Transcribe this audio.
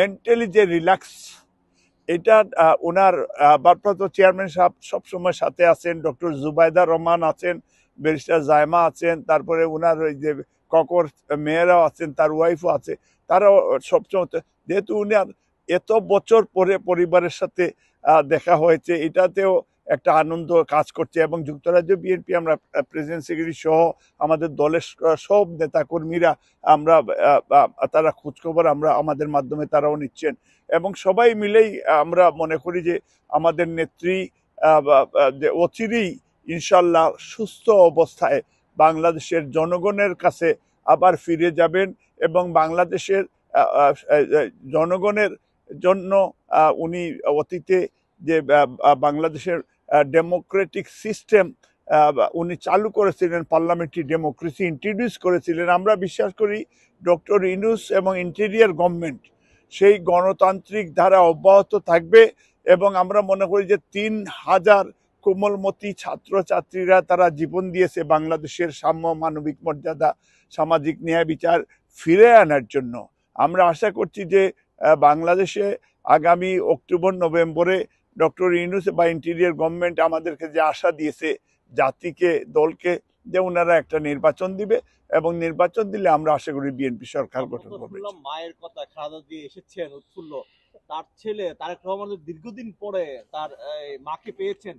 Mentally যে relax, এটা ওনার ভারপ্রাপ্ত চেয়ারম্যান সাহেব সবসময় সাথে আছেন, ডক্টর জুবাইদা রহমান আছেন, ব্যারিস্টার জায়মা আছেন, তারপরে ওনার ওই যে ককর মেয়েরাও আছেন, তার ওয়াইফও আছে, তারাও সবসময়, যেহেতু উনার এত বছর পরে পরিবারের সাথে দেখা হয়েছে, এটাতেও একটা আনন্দ কাজ করছে। এবং যুক্তরাজ্য বিএনপি আমরা প্রেসিডেন্ট সেক্রেটারি সহ আমাদের দলের সব নেতাকর্মীরা আমরা তারা খোঁজখবর আমরা আমাদের মাধ্যমে তারাও নিচ্ছেন, এবং সবাই মিলেই আমরা মনে করি যে আমাদের নেত্রী যে অচিরেই ইনশাল্লাহ সুস্থ অবস্থায় বাংলাদেশের জনগণের কাছে আবার ফিরে যাবেন, এবং বাংলাদেশের জনগণের জন্য উনি অতীতে যে বাংলাদেশের ডেমোক্রেটিক সিস্টেম উনি চালু করেছিলেন, পার্লামেন্টারি ডেমোক্রেসি ইন্ট্রোডিউস করেছিলেন। আমরা বিশ্বাস করি ডক্টর ইউনূস এবং ইন্টেরিয়র গভর্নমেন্ট সেই গণতান্ত্রিক ধারা অব্যাহত থাকবে, এবং আমরা মনে করি যে ৩,০০০ কোমলমতি ছাত্রছাত্রীরা তারা জীবন দিয়েছে বাংলাদেশের সাম্য, মানবিক মর্যাদা, সামাজিক ন্যায় বিচার ফিরে আনার জন্য। আমরা আশা করছি যে বাংলাদেশে আগামী অক্টোবর নভেম্বরে ডক্টর ইউনূস বা ইন্টেরিয়র গভর্নমেন্ট আমাদেরকে যে আশা দিয়েছে জাতিকে, দলকে, যে ওনারা একটা নির্বাচন দিবে, এবং নির্বাচন দিলে আমরা আশা করি বিএনপি সরকার গঠন করবে। মায়ের কথা খালেদা দিয়ে এসেছেন উৎফুল্ল, তার ছেলে তারেক রহমান দীর্ঘদিন পরে তার মাকে পেয়েছেন,